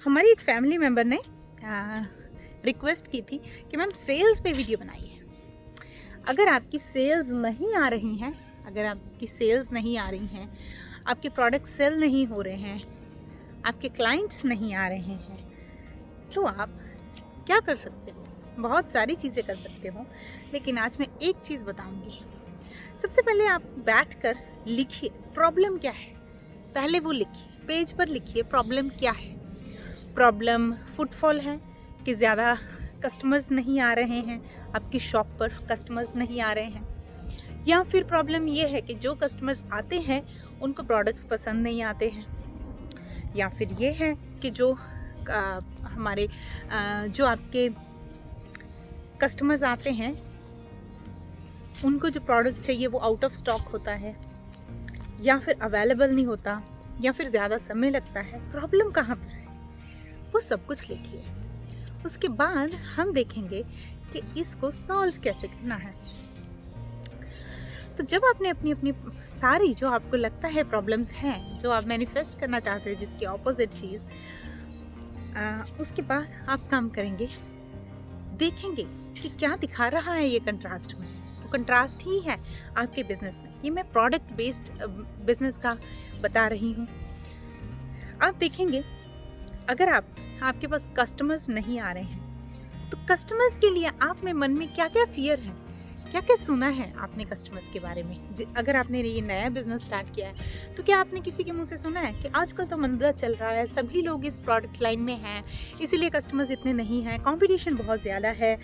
हमारी एक family member ने रिक्वेस्ट की थी कि मैम सेल्स पे वीडियो बनाइए। अगर आपकी सेल्स नहीं आ रही हैं, आपके प्रोडक्ट सेल नहीं हो रहे हैं, आपके क्लाइंट्स नहीं आ रहे हैं, तो आप क्या कर सकते हो? बहुत सारी चीज़ें कर सकते हो, लेकिन आज मैं एक चीज़ बताऊंगी। सबसे पहले आप बैठकर लिखिए प्रॉब्लम क्या है। पहले वो लिखिए, पेज पर लिखिए प्रॉब्लम क्या है। प्रॉब्लम फुटफॉल है कि ज़्यादा कस्टमर्स नहीं आ रहे हैं, आपकी शॉप पर कस्टमर्स नहीं आ रहे हैं, या फिर प्रॉब्लम ये है कि जो कस्टमर्स आते हैं उनको प्रोडक्ट्स पसंद नहीं आते हैं, या फिर ये है कि जो आपके कस्टमर्स आते हैं उनको जो प्रोडक्ट चाहिए वो आउट ऑफ स्टॉक होता है, या फिर अवेलेबल नहीं होता, या फिर ज़्यादा समय लगता है। प्रॉब्लम कहाँ पर है वो सब कुछ लिखिए। उसके बाद हम देखेंगे कि इसको सॉल्व कैसे करना है। तो जब आपने अपनी अपनी सारी जो आपको लगता है प्रॉब्लम्स हैं, जो आप मैनिफेस्ट करना चाहते हैं जिसकी ऑपोजिट चीज़, उसके बाद आप काम करेंगे, देखेंगे कि क्या दिखा रहा है ये कंट्रास्ट। मुझे वो कंट्रास्ट ही है आपके बिजनेस में। ये मैं प्रोडक्ट बेस्ड बिजनेस का बता रही हूँ। आप देखेंगे अगर आपके पास कस्टमर्स नहीं आ रहे हैं तो कस्टमर्स के लिए आप में मन में क्या क्या फियर है, क्या क्या सुना है आपने कस्टमर्स के बारे में। अगर आपने ये नया बिजनेस स्टार्ट किया है तो क्या आपने किसी के मुंह से सुना है कि आजकल तो मंदा चल रहा है, सभी लोग इस प्रोडक्ट लाइन में हैं, इसीलिए कस्टमर्स इतने नहीं हैं, कंपटीशन बहुत ज़्यादा है,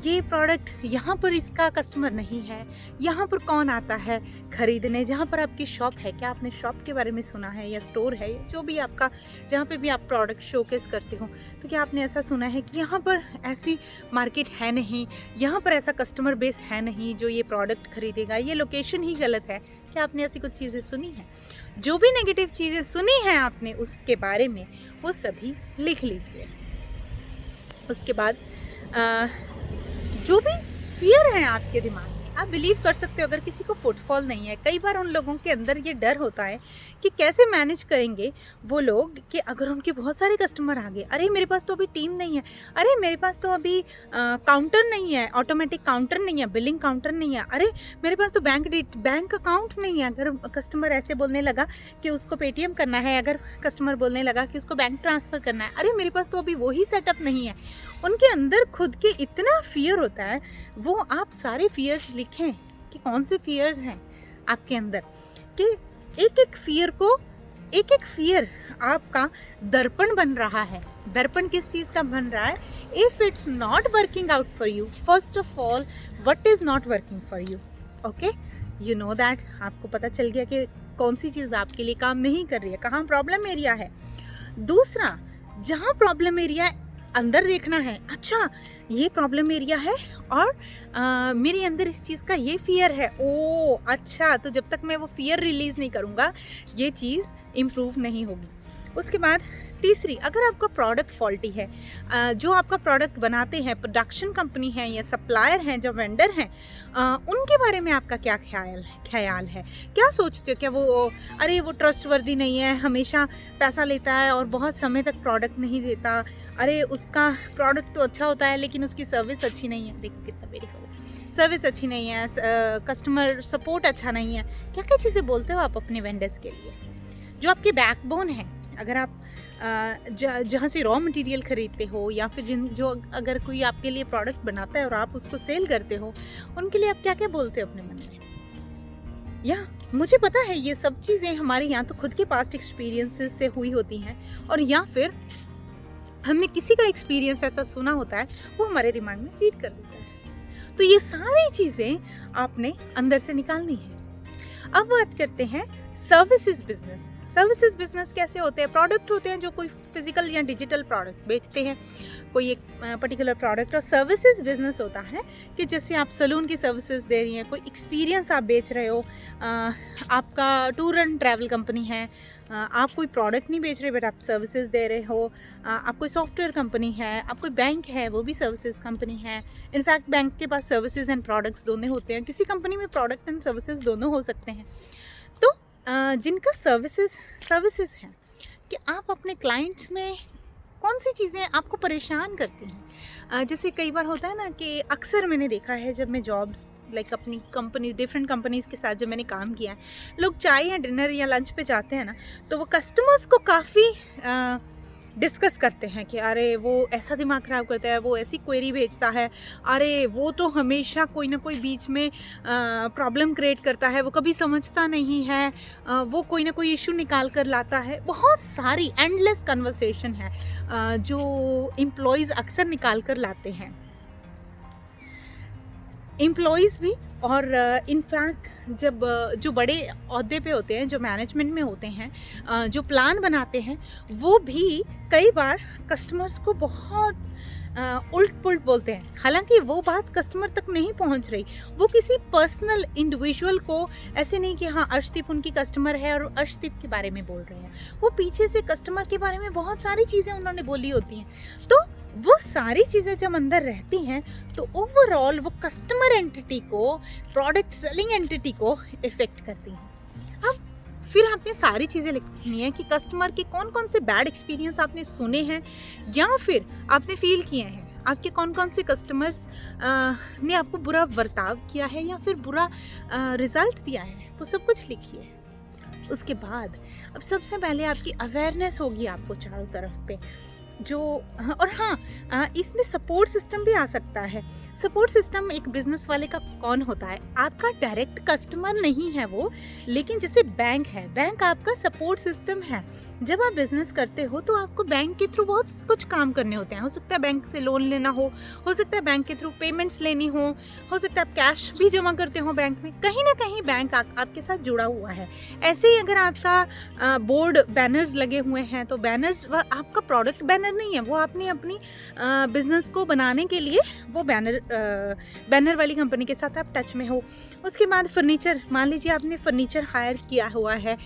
ये प्रोडक्ट यहाँ पर इसका कस्टमर नहीं है, यहाँ पर कौन आता है ख़रीदने जहाँ पर आपकी शॉप है। क्या आपने शॉप के बारे में सुना है, या स्टोर है, जो भी आपका जहाँ पे भी आप प्रोडक्ट शोकेस करते हो, तो क्या आपने ऐसा सुना है कि यहाँ पर ऐसी मार्केट है नहीं, यहाँ पर ऐसा कस्टमर बेस है नहीं जो ये प्रोडक्ट ख़रीदेगा, ये लोकेशन ही गलत है। क्या आपने ऐसी कुछ चीज़ें सुनी हैं? जो भी नेगेटिव चीज़ें सुनी हैं आपने उसके बारे में, वो सभी लिख लीजिए। उसके बाद जो भी फियर है आपके दिमाग में, आप बिलीव कर सकते हो। अगर किसी को फुटफॉल नहीं है, कई बार उन लोगों के अंदर ये डर होता है कि कैसे मैनेज करेंगे वो लोग कि अगर उनके बहुत सारे कस्टमर आ गए, अरे मेरे पास तो अभी टीम नहीं है, अरे मेरे पास तो अभी काउंटर नहीं है, ऑटोमेटिक काउंटर नहीं है, बिलिंग काउंटर नहीं है, अरे मेरे पास तो बैंक अकाउंट नहीं है। अगर कस्टमर ऐसे बोलने लगा कि उसको पेटीएम करना है, अगर कस्टमर बोलने लगा कि उसको बैंक ट्रांसफ़र करना है, अरे मेरे पास तो अभी वही सेटअप नहीं है। उनके अंदर खुद के इतना फियर होता है। वो आप सारे फियर्स लिखें कि कौन से फियर्स हैं आपके अंदर, कि एक एक फियर आपका दर्पण बन रहा है। दर्पण किस चीज़ का बन रहा है? If it's not working out for you, first of all what is not working for you, okay, you know that. आपको पता चल गया कि कौन सी चीज़ आपके लिए काम नहीं कर रही है, कहाँ प्रॉब्लम एरिया है। दूसरा, जहाँ प्रॉब्लम एरिया अंदर देखना है, अच्छा ये प्रॉब्लम एरिया है और मेरे अंदर इस चीज़ का ये फियर है, ओ अच्छा, तो जब तक मैं वो फियर रिलीज़ नहीं करूँगा ये चीज़ इम्प्रूव नहीं होगी। उसके बाद तीसरी, अगर आपका प्रोडक्ट फॉल्टी है, जो आपका प्रोडक्ट बनाते हैं, प्रोडक्शन कंपनी है या सप्लायर हैं, जो वेंडर हैं, उनके बारे में आपका क्या ख्याल है? क्या सोचते हो? क्या अरे वो ट्रस्टवर्दी नहीं है, हमेशा पैसा लेता है और बहुत समय तक प्रोडक्ट नहीं देता, अरे उसका प्रोडक्ट तो अच्छा होता है लेकिन उसकी सर्विस अच्छी नहीं है। देखो कितना ब्यूटीफुल है, सर्विस अच्छी नहीं है, कस्टमर सपोर्ट अच्छा नहीं है। क्या क्या चीज़ें बोलते हो आप अपने वेंडर्स के लिए, जो आपके बैकबोन है। अगर आप जहाँ से रॉ मटेरियल ख़रीदते हो, या फिर अगर कोई आपके लिए प्रोडक्ट बनाता है और आप उसको सेल करते हो, उनके लिए आप क्या क्या बोलते हो अपने मन में? या मुझे पता है ये सब चीज़ें हमारे यहाँ तो खुद के पास्ट एक्सपीरियंसेस से हुई होती हैं, और या फिर हमने किसी का एक्सपीरियंस ऐसा सुना होता है, वो हमारे दिमाग में फीड कर देता है। तो ये सारी चीज़ें आपने अंदर से निकालनी है। अब बात करते हैं सर्विसेज बिजनेस। सर्विसेज बिजनेस कैसे होते हैं? प्रोडक्ट होते हैं जो कोई फिजिकल या डिजिटल प्रोडक्ट बेचते हैं, कोई एक पर्टिकुलर प्रोडक्ट। और सर्विसेज बिजनेस होता है कि जैसे आप सैलून की सर्विसेज दे रही हैं, कोई एक्सपीरियंस आप बेच रहे हो, आपका टूर एंड ट्रैवल कंपनी है, आप कोई प्रोडक्ट नहीं बेच रहे बट आप सर्विसेज दे रहे हो, आप कोई सॉफ्टवेयर कंपनी है, आप कोई बैंक है, वो भी सर्विसेज कंपनी है। इनफैक्ट बैंक के पास सर्विसेज एंड प्रोडक्ट्स दोनों होते हैं, किसी कंपनी में प्रोडक्ट एंड सर्विसेज दोनों हो सकते हैं। तो जिनका सर्विसेज हैं, कि आप अपने क्लाइंट्स में कौन सी चीज़ें आपको परेशान करती हैं। जैसे कई बार होता है ना कि अक्सर मैंने देखा है जब मैं जॉब्स लाइक अपनी कंपनी डिफरेंट कंपनीज़ के साथ जब मैंने काम किया है, लोग चाय या डिनर या लंच पे जाते हैं ना, तो वो कस्टमर्स को काफ़ी डिस्कस करते हैं कि अरे वो ऐसा दिमाग ख़राब करता है, वो ऐसी क्वेरी भेजता है, अरे वो तो हमेशा कोई ना कोई बीच में प्रॉब्लम क्रिएट करता है, वो कभी समझता नहीं है, वो कोई ना कोई इशू निकाल कर लाता है। बहुत सारी एंडलेस कन्वर्सेशन है जो एम्प्लॉयज़ अक्सर निकाल कर लाते हैं, एम्प्लॉयज़ भी। और इनफैक्ट जब जो बड़े ओहदे पे होते हैं, जो मैनेजमेंट में होते हैं, जो प्लान बनाते हैं, वो भी कई बार कस्टमर्स को बहुत उल्ट पुल्ट बोलते हैं। हालांकि वो बात कस्टमर तक नहीं पहुंच रही, वो किसी पर्सनल इंडिविजुअल को ऐसे नहीं कि हाँ अर्शदीप उनकी कस्टमर है और अर्शदीप के बारे में बोल रहे हैं, वो पीछे से कस्टमर के बारे में बहुत सारी चीज़ें उन्होंने बोली होती हैं। तो वो सारी चीज़ें जब अंदर रहती हैं तो ओवरऑल वो कस्टमर एंटिटी को, प्रोडक्ट सेलिंग एंटिटी को इफ़ेक्ट करती हैं। अब फिर आपने सारी चीज़ें लिखनी है कि कस्टमर के कौन कौन से बैड एक्सपीरियंस आपने सुने हैं या फिर आपने फील किए हैं, आपके कौन कौन से कस्टमर्स ने आपको बुरा बर्ताव किया है या फिर बुरा रिज़ल्ट दिया है, वो सब कुछ लिखिए। उसके बाद अब सबसे पहले आपकी अवेयरनेस होगी आपको चारों तरफ पे जो, और हाँ इसमें सपोर्ट सिस्टम भी आ सकता है। सपोर्ट सिस्टम एक बिजनेस वाले का कौन होता है? आपका डायरेक्ट कस्टमर नहीं है वो, लेकिन जैसे बैंक है, बैंक आपका सपोर्ट सिस्टम है। जब आप बिजनेस करते हो तो आपको बैंक के थ्रू बहुत कुछ काम करने होते हैं। हो सकता है बैंक से लोन लेना हो सकता है बैंक के थ्रू पेमेंट्स लेनी हो सकता है आप कैश भी जमा करते हो बैंक में। कहीं ना कहीं बैंक आपके साथ जुड़ा हुआ है। ऐसे ही अगर आपका बोर्ड बैनर्स लगे हुए हैं तो बैनर्स आपका प्रोडक्ट बैनर नहीं है, वो आपने अपनी बिजनेस को बनाने के लिए वो बैनर वाली कंपनी के साथ आप टच में हो। उसके बाद फर्नीचर, मान लीजिए आपने फर्नीचर हायर किया हुआ है,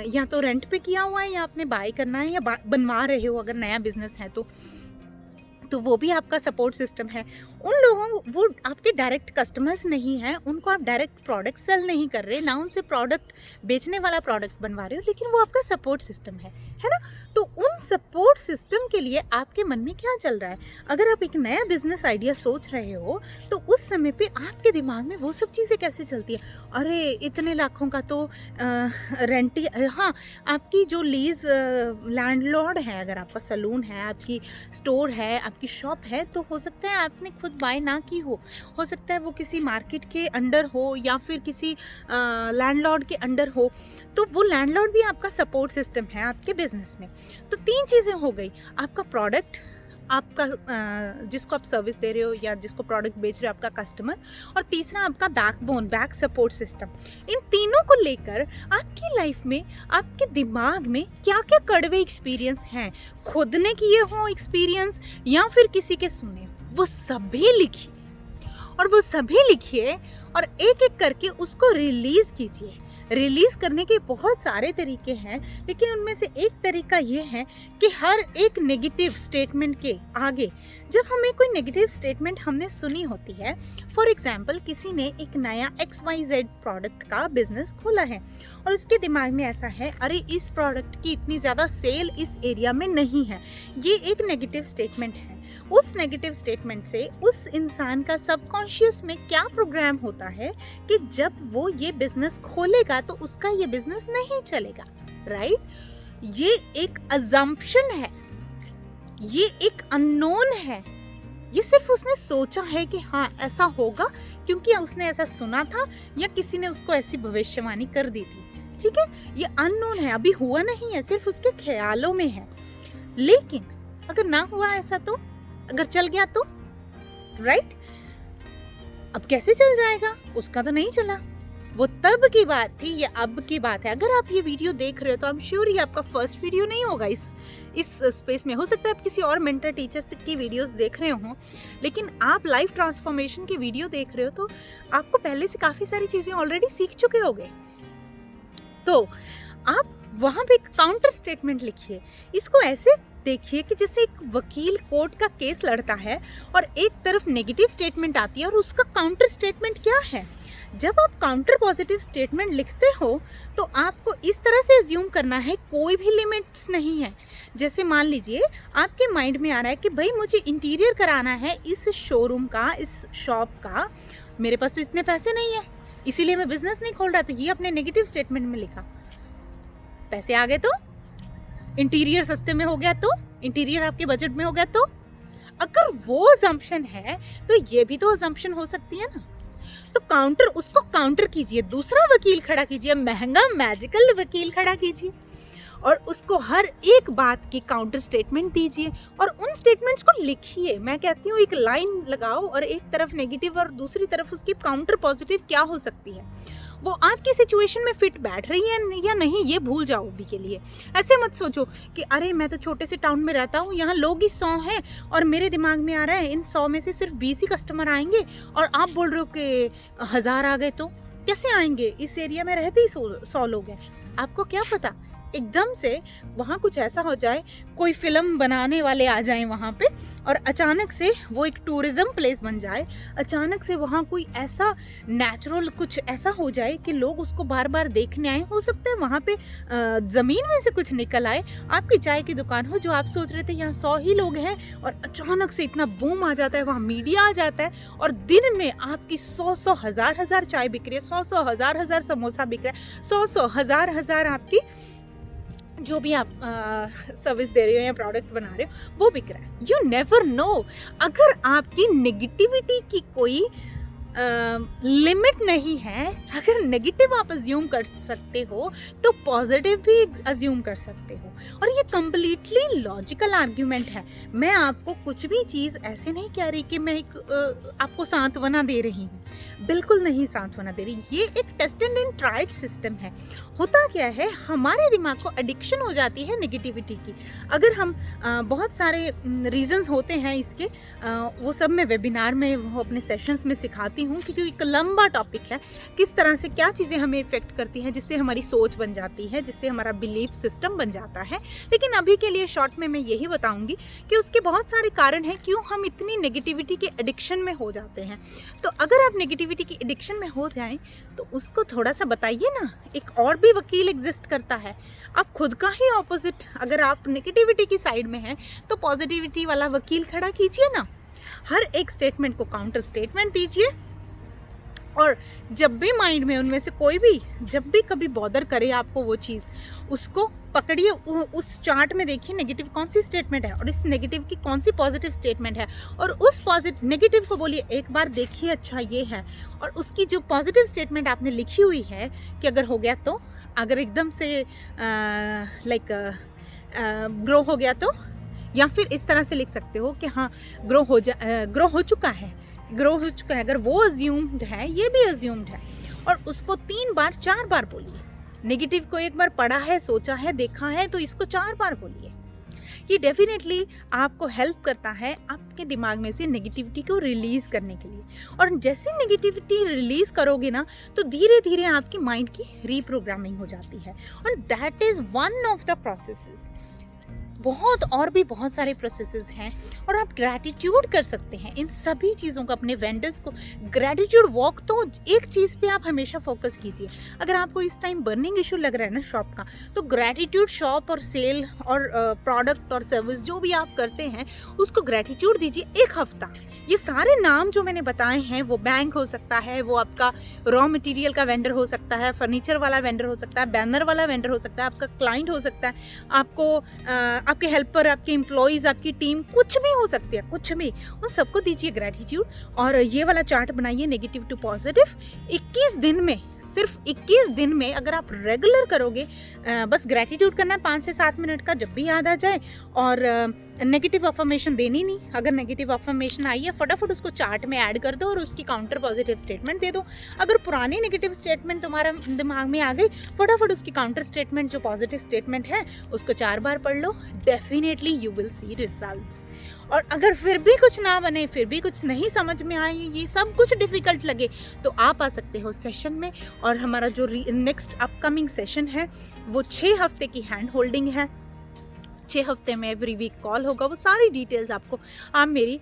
या तो रेंट पे किया हुआ है या आपने बाय करना है या बनवा रहे हो, अगर नया बिजनेस है तो वो भी आपका सपोर्ट सिस्टम है। उन लोगों, वो आपके डायरेक्ट कस्टमर्स नहीं हैं, उनको आप डायरेक्ट प्रोडक्ट सेल नहीं कर रहे, ना उनसे प्रोडक्ट बेचने वाला प्रोडक्ट बनवा रहे हो, लेकिन वो आपका सपोर्ट सिस्टम है ना। तो उन सपोर्ट सिस्टम के लिए आपके मन में क्या चल रहा है? अगर आप एक नया बिजनेस आइडिया सोच रहे हो तो उस समय पे आपके दिमाग में वो सब चीज़ें कैसे चलती हैं? अरे इतने लाखों का तो रेंट, हाँ आपकी जो लीज लैंडलॉर्ड है, अगर आपका सलून है, आपकी स्टोर है, आपकी शॉप है, तो हो सकता है आपने खुद बाय ना की हो सकता है वो किसी मार्केट के अंडर हो या फिर किसी लैंडलॉर्ड के अंडर हो, तो वो लैंडलॉर्ड भी आपका सपोर्ट सिस्टम है आपके बिजनेस में। तो 3 चीज़ें हो गई, आपका प्रोडक्ट, आपका जिसको आप सर्विस दे रहे हो या जिसको प्रोडक्ट बेच रहे हो आपका कस्टमर, और तीसरा आपका बैकबोन, बैक सपोर्ट सिस्टम। इन तीनों को लेकर आपकी लाइफ में, आपके दिमाग में क्या क्या कड़वे एक्सपीरियंस हैं, खुद ने किए हो एक्सपीरियंस या फिर किसी के सुने, वो सभी लिखिए। और वो सभी लिखिए और एक एक करके उसको रिलीज़ कीजिए। रिलीज़ करने के बहुत सारे तरीके हैं, लेकिन उनमें से एक तरीका ये है कि हर एक नेगेटिव स्टेटमेंट के आगे, जब हमें कोई नेगेटिव स्टेटमेंट हमने सुनी होती है, फॉर एग्जांपल किसी ने एक नया XYZ प्रोडक्ट का बिजनेस खोला है और उसके दिमाग में ऐसा है, अरे इस प्रोडक्ट की इतनी ज़्यादा सेल इस एरिया में नहीं है, ये एक नेगेटिव स्टेटमेंट है। उस नेगेटिव स्टेटमेंट से उस इंसान का सबकॉन्शियस में क्या प्रोग्राम होता है कि जब वो ये बिजनेस खोलेगा तो उसका ये बिजनेस नहीं चलेगा, राइट? ये एक अजम्पशन है, ये एक अननोन है, ये सिर्फ उसने सोचा है कि हाँ ऐसा होगा क्योंकि उसने ऐसा सुना था या किसी ने उसको ऐसी भविष्यवाणी कर दी थी, ठीक है? ये अननोन है, अभी हुआ नहीं है, सिर्फ उसके ख्यालों में है। लेकिन अगर ना हुआ ऐसा, तो अगर चल गया तो, राइट? अब कैसे चल जाएगा? उसका तो नहीं चला, वो तब की बात थी, ये अब की बात है। अगर आप ये वीडियो देख रहे हो तो आई एम श्योर ये आपका फर्स्ट वीडियो नहीं होगा इस स्पेस में। हो सकता है आप किसी और मेंटर टीचर की वीडियोस देख रहे हो, लेकिन आप लाइफ ट्रांसफॉर्मेशन की वीडियो देख रहे हो तो आपको पहले से काफ़ी सारी चीज़ें ऑलरेडी सीख चुके होगे। तो आप वहाँ पे एक काउंटर स्टेटमेंट लिखिए। इसको ऐसे देखिए कि जैसे एक वकील कोर्ट का केस लड़ता है और एक तरफ नेगेटिव स्टेटमेंट आती है और उसका काउंटर स्टेटमेंट क्या है। जब आप काउंटर पॉजिटिव स्टेटमेंट लिखते हो तो आपको इस तरह से एज्यूम करना है कोई भी लिमिट्स नहीं है। जैसे मान लीजिए आपके माइंड में आ रहा है कि भाई मुझे इंटीरियर कराना है इस शोरूम का, इस शॉप का, मेरे पास तो इतने पैसे नहीं है, इसीलिए मैं बिजनेस नहीं खोल रहा। तो ये अपने नेगेटिव स्टेटमेंट में लिखा। पैसे आ गए तो, इंटीरियर सस्ते में हो गया तो, इंटीरियर आपके बजट में हो गया तो, अगर वो अजम्पशन है तो ये भी तो अजम्पशन हो सकती है ना। तो काउंटर, उसको काउंटर कीजिए, दूसरा वकील खड़ा कीजिए, महंगा मैजिकल वकील खड़ा कीजिए और उसको हर एक बात की काउंटर स्टेटमेंट दीजिए और उन स्टेटमेंट्स को लिखिए। मैं कहती हूँ एक लाइन लगाओ और एक तरफ नेगेटिव और दूसरी तरफ उसकी काउंटर पॉजिटिव क्या हो सकती है, वो आपकी सिचुएशन में फिट बैठ रही है या नहीं, ये भूल जाओ अभी के लिए। ऐसे मत सोचो कि अरे मैं तो छोटे से टाउन में रहता हूँ, यहाँ लोग ही 100 हैं और मेरे दिमाग में आ रहा है इन 100 में से सिर्फ 20 ही कस्टमर आएंगे और आप बोल रहे हो कि 1000 आ गए तो कैसे आएंगे, इस एरिया में रहते ही 100 लोग हैं। आपको क्या पता एकदम से वहाँ कुछ ऐसा हो जाए, कोई फिल्म बनाने वाले आ जाएं वहाँ पे और अचानक से वो एक टूरिज्म प्लेस बन जाए, अचानक से वहाँ कोई ऐसा नेचुरल कुछ ऐसा हो जाए कि लोग उसको बार बार देखने आए। हो सकता है वहाँ पे ज़मीन में से कुछ निकल आए, आपकी चाय की दुकान हो जो आप सोच रहे थे यहाँ 100 ही लोग हैं और अचानक से इतना बूम आ जाता है, वहाँ मीडिया आ जाता है और दिन में आपकी 100 हजार चाय बिक रही है, 100 हजार समोसा बिक रहा है, 100 हजार आपकी जो भी आप सर्विस दे रहे हो या प्रोडक्ट बना रहे हो वो बिक रहा है। यू नेवर नो, अगर आपकी नेगेटिविटी की कोई लिमिट नहीं है, अगर नेगेटिव आप अज्यूम कर सकते हो तो पॉजिटिव भी अज्यूम कर सकते हो और ये कम्प्लीटली लॉजिकल आर्ग्यूमेंट है। मैं आपको कुछ भी चीज़ ऐसे नहीं कह रही कि मैं एक आपको सांत्वना दे रही हूँ, बिल्कुल नहीं सांत्वना दे रही। ये एक टेस्टेड एंड ट्राइड सिस्टम है। होता क्या है, हमारे दिमाग को एडिक्शन हो जाती है नेगेटिविटी की। अगर हम बहुत सारे रीजंस होते हैं इसके, वो सब मैं वेबिनार में वो अपने सेशंस में सिखाती हूँ क्योंकि एक लंबा टॉपिक है, किस तरह से क्या चीज़ें हमें इफेक्ट करती हैं जिससे हमारी सोच बन जाती है, जिससे हमारा बिलीफ सिस्टम बन जाता है। लेकिन अभी के लिए शॉर्ट में मैं यही बताऊंगी कि उसके बहुत सारे कारण हैं क्यों हम इतनी नेगेटिविटी के एडिक्शन में हो जाते हैं। तो अगर आप नेगेटिविटी की एडिक्शन में हो जाएं तो उसको थोड़ा सा बताइए ना। एक और भी वकील एग्जिस्ट करता है, आप खुद का ही ऑपोजिट, अगर आप नेगेटिविटी की साइड में हैं तो पॉजिटिविटी वाला वकील खड़ा कीजिए ना। हर एक स्टेटमेंट को काउंटर स्टेटमेंट दीजिए और जब भी माइंड में उनमें से कोई भी जब भी कभी बॉदर करे आपको वो चीज़, उसको पकड़िए, उस चार्ट में देखिए नेगेटिव कौन सी स्टेटमेंट है और इस नेगेटिव की कौन सी पॉजिटिव स्टेटमेंट है और उस पॉजिटिव नेगेटिव को बोलिए एक बार देखिए अच्छा ये है, और उसकी जो पॉजिटिव स्टेटमेंट आपने लिखी हुई है कि अगर हो गया तो, अगर एकदम से लाइक ग्रो हो गया तो, या फिर इस तरह से लिख सकते हो कि हाँ ग्रो हो चुका है, अगर वो अज्यूम्ड है ये भी अज्यूम्ड है, और उसको 3 बार 4 बार बोलिए। नेगेटिव को एक बार पढ़ा है, सोचा है, देखा है, तो इसको 4 बार बोलिए। ये डेफिनेटली आपको हेल्प करता है आपके दिमाग में से नेगेटिविटी को रिलीज करने के लिए। और जैसे नेगेटिविटी रिलीज करोगे ना तो धीरे धीरे आपकी माइंड की रीप्रोग्रामिंग हो जाती है, और that is one of the processes. और भी बहुत सारे प्रोसेसेस हैं, और आप ग्रैटिट्यूड कर सकते हैं इन सभी चीज़ों को, अपने वेंडर्स को ग्रैटिट्यूड वॉक। तो एक चीज़ पे आप हमेशा फोकस कीजिए। अगर आपको इस टाइम बर्निंग इशू लग रहा है ना शॉप का, तो ग्रैटिट्यूड शॉप और सेल और प्रोडक्ट और सर्विस जो भी आप करते हैं उसको ग्रैटिट्यूड दीजिए 1 हफ्ता। ये सारे नाम जो मैंने बताए हैं, वो बैंक हो सकता है, वो आपका रॉ मटेरियल का वेंडर हो सकता है, फर्नीचर वाला वेंडर हो सकता है, बैनर वाला वेंडर हो सकता है, आपका क्लाइंट हो सकता है, आपके हेल्पर, आपके एम्प्लॉयज़, आपकी टीम, कुछ भी हो सकती है, कुछ भी, उन सबको दीजिए ग्रैटिट्यूड। और ये वाला चार्ट बनाइए नेगेटिव टू पॉजिटिव। 21 दिन में, सिर्फ 21 दिन में अगर आप रेगुलर करोगे, बस ग्रैटिट्यूड करना है 5 से 7 मिनट का, जब भी याद आ जाए, और नेगेटिव अफर्मेशन देनी नहीं। अगर नेगेटिव अफर्मेशन आई है फटाफट उसको चार्ट में ऐड कर दो और उसकी काउंटर पॉजिटिव स्टेटमेंट दे दो। अगर पुरानी नेगेटिव स्टेटमेंट तुम्हारा दिमाग में आ गई, फटाफट उसकी काउंटर स्टेटमेंट जो पॉजिटिव स्टेटमेंट है उसको 4 बार पढ़ लो। Definitely you will see results. और अगर फिर भी कुछ ना बने, फिर भी कुछ नहीं समझ में आए, ये सब कुछ डिफ़िकल्ट लगे, तो आप आ सकते हो सेशन में। और हमारा जो नेक्स्ट अपकमिंग सेशन है वो 6 हफ्ते की हैंड होल्डिंग है। 6 हफ्ते में एवरी वीक कॉल होगा, वो सारी डिटेल्स आपको आप मेरी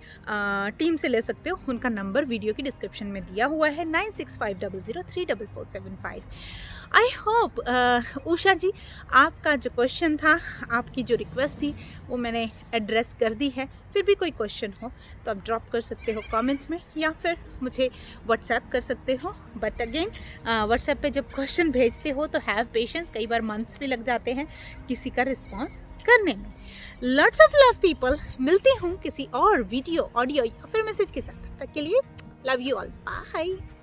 टीम से ले सकते हो। उनका नंबर वीडियो की डिस्क्रिप्शन में दिया हुआ है 9650034475। आई होप उषा जी, आपका जो क्वेश्चन था, आपकी जो रिक्वेस्ट थी, वो मैंने एड्रेस कर दी है। फिर भी कोई क्वेश्चन हो तो आप ड्रॉप कर सकते हो कमेंट्स में, या फिर मुझे व्हाट्सएप कर सकते हो। बट अगेन व्हाट्सएप पे जब क्वेश्चन भेजते हो तो हैव पेशेंस, कई बार मंथ्स भी लग जाते हैं किसी का रिस्पॉन्स करने में। लॉट्स ऑफ लव पीपल, मिलती हूँ किसी और वीडियो, ऑडियो या फिर मैसेज के साथ। तब तक के लिए लव यू ऑल, बाय।